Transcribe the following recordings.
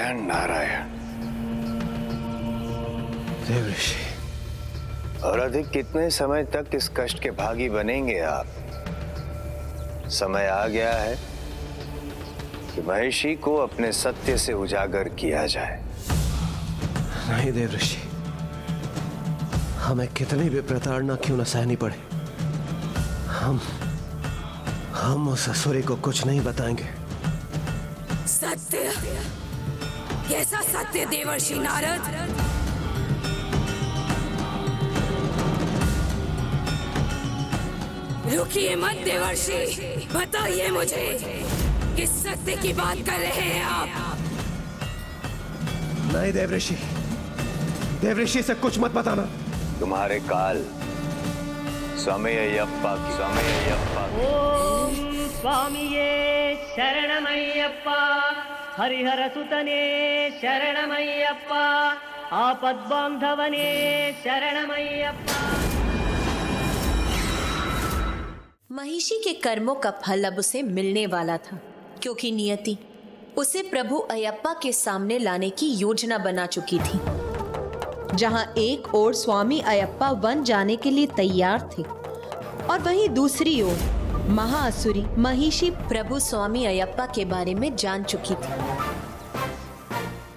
नारायण नारायण। देवऋषि, और अधिक कितने समय तक इस कष्ट के भागी बनेंगे आप? समय आ गया है कि महिषी को अपने सत्य से उजागर किया जाए। नहीं देवऋषि, हमें कितनी भी प्रताड़ना क्यों न सहनी पड़े, हम उस असुरी को कुछ नहीं बताएंगे। सत्य? कैसा सत्य देवर्षि नारद? रुकिए मत देवर्षि, बताइए मुझे किस सत्य की बात कर रहे हैं आप? नहीं देवऋषि, देवऋषि से कुछ मत बताना। तुम्हारे काल स्वामी अय्यप्पा की ओम स्वामिये शरणमय्यप्पा, हरिहर सुतने शरणमय्यप्पा, आपद्बांधवने शरणमय्यप्पा। महिषी के कर्मों का फल अब उसे मिलने वाला था, क्योंकि नियति उसे प्रभु अयप्पा के सामने लाने की योजना बना चुकी थी। जहां एक ओर स्वामी अयप्पा वन जाने के लिए तैयार थे और वहीं दूसरी ओर महाअसुरी महिषी प्रभु स्वामी अयप्पा के बारे में जान चुकी थी।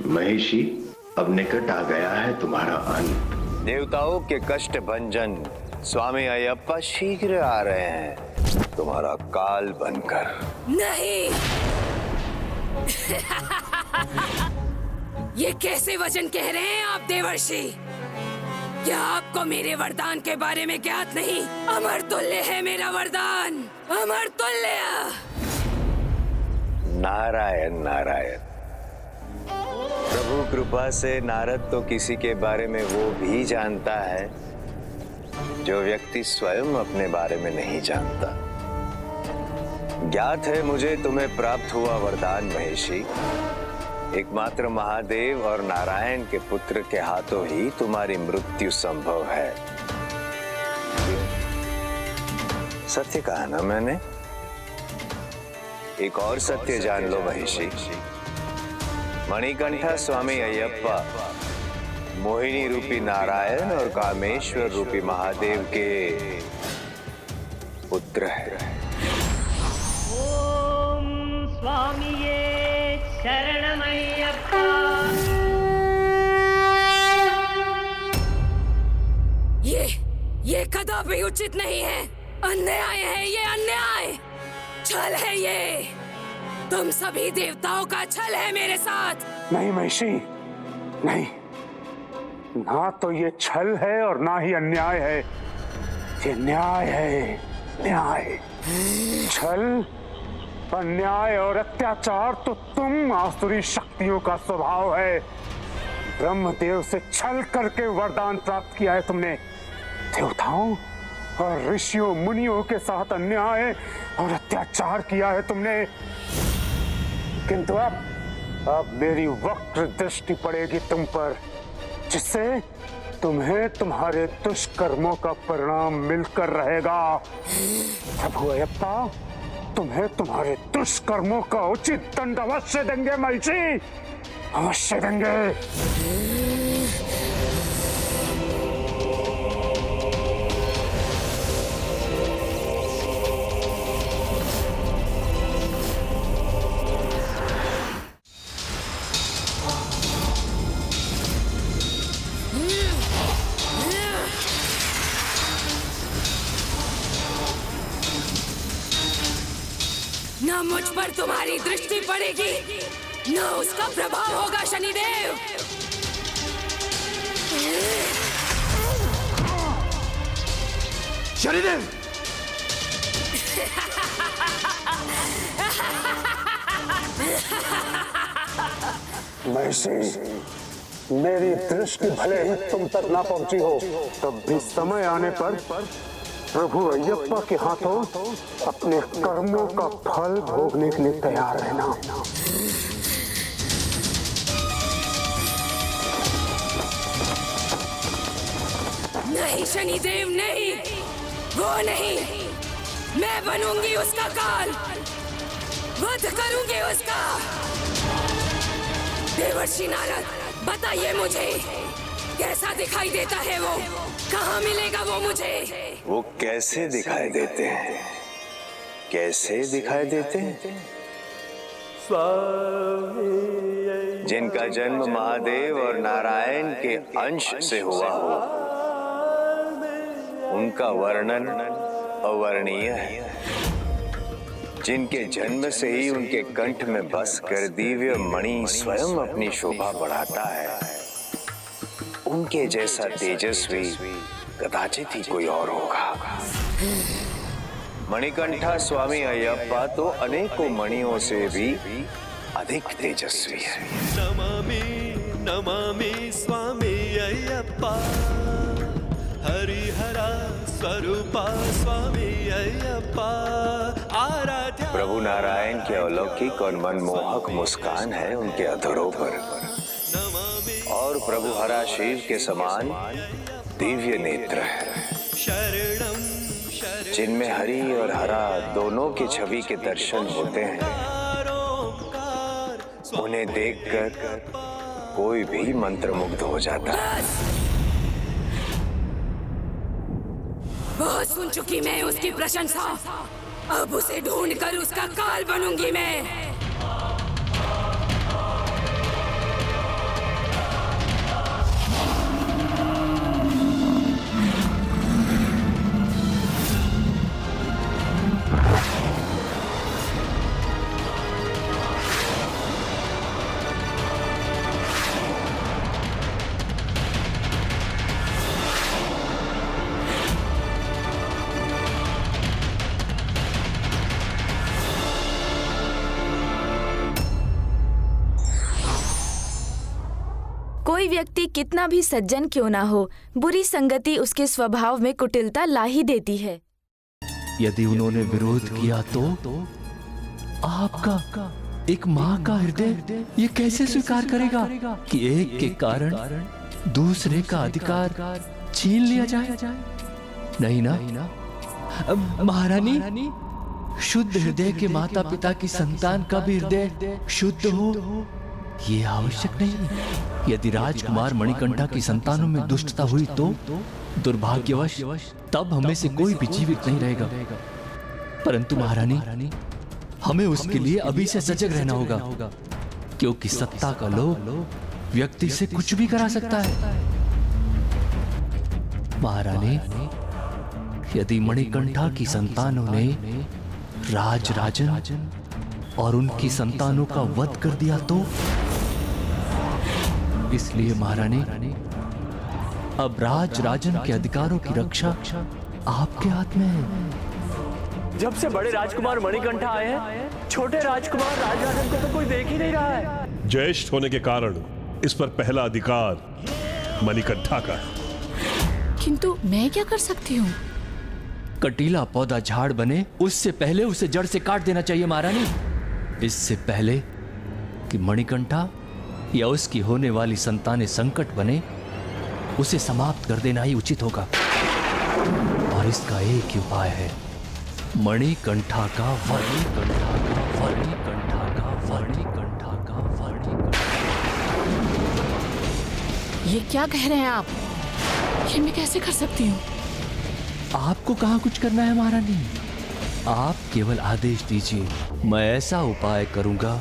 महिषी, अब निकट आ गया है तुम्हारा अंत। देवताओं के कष्ट भंजन स्वामी अयप्पा शीघ्र आ रहे हैं, तुम्हारा काल बनकर। नहीं। ये कैसे वचन कह रहे हैं आप देवर्षि? क्या आपको मेरे वरदान के बारे में ज्ञात नहीं? अमर तुल्य है मेरा वरदान, अमर तुल्य। नारायण नारायण। प्रभु कृपा से नारद तो किसी के बारे में वो भी जानता है जो व्यक्ति स्वयं अपने बारे में नहीं जानता। ज्ञात है मुझे तुम्हें प्राप्त हुआ वरदान महिषी, एकमात्र महादेव और नारायण के पुत्र के हाथों ही तुम्हारी मृत्यु संभव है। सत्य कहा ना मैंने? एक और सत्य जान लो महिषी, मणिकंठा स्वामी अयप्पा मोहिनी रूपी नारायण और कामेश्वर रूपी महादेव के पुत्र है। ओम स्वामिये शरणमय्यप्पा। ये कदापि उचित नहीं है। अन्याय है ये, अन्याय, छल है ये। तुम सभी देवताओं का छल है मेरे साथ। नहीं महिषी, नहीं, ना तो ये छल है और ना ही अन्याय है, ये न्याय है, न्याय। छल, अन्याय और अत्याचार तो तुम आसुरी शक्तियों का स्वभाव है। ब्रह्मदेव से छल करके वरदान प्राप्त किया है तुमने। देवताओं और ऋषियों मुनियों के साथ अन्याय और अत्याचार किया है तुमने। किंतु अब मेरी वक्र दृष्टि पड़ेगी तुम पर, जिससे तुम्हें तुम्हारे दुष्कर्मों का परिणाम मिलकर रहेगा। प्रभु अयप्पा तुम्हें तुम्हारे दुष्कर्मों का उचित दंड अवश्य देंगे महिषी, अवश्य देंगे। न मुझ पर तुम्हारी दृष्टि पड़ेगी, न उसका प्रभाव होगा शनिदेव। शनिदेव! महिषी, मेरी दृष्टि भले ही तुम तक ना पहुंची हो, तब भी समय आने पर प्रभु अयप्पा के हाथों अपने कर्मों का फल भोगने के लिए तैयार रहना। नहीं शनिदेव, नहीं, वो नहीं। मैं बनूंगी उसका काल, वध करूंगी उसका। देवर्षि नारद, बताइए मुझे, कैसा दिखाई देता है वो? कहाँ मिलेगा वो मुझे? वो कैसे दिखाई देते हैं? कैसे दिखाई देते हैं? जिनका जन्म महादेव और नारायण के अंश से हुआ हो, उनका वर्णन अवर्णीय है। जिनके जन्म से ही उनके कंठ में बस कर दिव्य मणि स्वयं अपनी शोभा बढ़ाता है, उनके जैसा तेजस्वी कदाचित ही कोई और होगा। मणिकंठा स्वामी अयप्पा तो अनेकों मणियों से भी अधिक तेजस्वी है। नमामि नमामि स्वामी अयप्पा, हरिहरा स्वरूपा स्वामी अयप्पा, आराध्या। प्रभु नारायण की अलौकिक और मनमोहक मुस्कान है उनके अधरों पर, और प्रभु हरा शिव के समान दिव्य नेत्र है, जिनमें हरि और हरा दोनों की छवि के दर्शन होते हैं। उन्हें देखकर कोई भी मंत्रमुग्ध हो जाता है। बहुत सुन चुकी मैं उसकी प्रशंसा, अब उसे ढूंढकर उसका काल बनूंगी मैं। कोई व्यक्ति कितना भी सज्जन क्यों ना हो, बुरी संगति उसके स्वभाव में कुटिलता ला ही देती है। यदि उन्होंने विरोध किया तो आपका एक माँ का हृदय ये कैसे स्वीकार करेगा कि एक के कारण दूसरे का अधिकार छीन लिया जाए? नहीं ना महारानी, शुद्ध हृदय के माता पिता की संतान का भी हृदय शुद्ध हो ये आवश्यक नहीं। यदि राजकुमार मणिकंठा की संतानों में दुष्टता हुई तो दुर्भाग्यवश तब हमें से कोई भी जीवित नहीं रहेगा। परंतु महारानी, हमें उसके लिए अभी से सजग रहना होगा, क्योंकि सत्ता का लोभ व्यक्ति से कुछ भी करा सकता है। महारानी, यदि मणिकंठा की संतानों ने राजराजन और उनकी संतानों का वध कर दिया तो? इसलिए महारानी, अब राजराजन के अधिकारों की रक्षा आपके हाथ में है। जब से बड़े राजकुमार मणिकंठा आए हैं, छोटे राजकुमार राजराजन को तो कोई देख ही नहीं रहा है। ज्येष्ठ होने के कारण इस पर पहला अधिकार मणिकंठा का है। किंतु मैं क्या कर सकती हूँ? कटीला पौधा झाड़ बने उससे पहले उसे जड़ से काट देना चाहिए महारानी, इससे पहले कि मणिकंठा या उसकी होने वाली संतानें संकट बने। उसे समाप्त कर देना ही उचित होगा, और इसका एक ही उपाय है, मणिकंठा का वध। ये क्या कह रहे हैं आप? ये मैं कैसे कर सकती हूँ? आपको कहाँ कुछ करना है महारानी, आप केवल आदेश दीजिए, मैं ऐसा उपाय करूंगा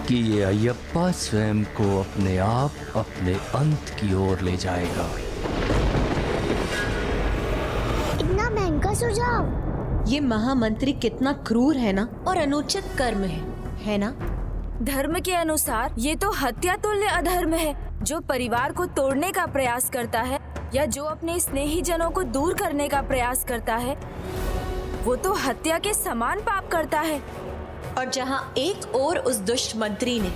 कि ये अयप्पा स्वयं को अपने आप अपने अंत की ओर ले जाएगा। इतना महंगा सुझाव। ये महामंत्री कितना क्रूर है ना, और अनुचित कर्म है ना? धर्म के अनुसार ये तो हत्या तुल्य अधर्म है। जो परिवार को तोड़ने का प्रयास करता है या जो अपने स्नेही जनों को दूर करने का प्रयास करता है, वो तो हत्या के समान पाप करता है। और जहाँ एक और उस दुष्ट मंत्री ने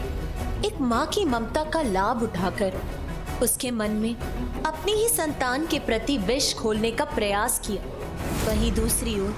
एक माँ की ममता का लाभ उठाकर उसके मन में अपनी ही संतान के प्रति विष खोलने का प्रयास किया, वहीं दूसरी ओर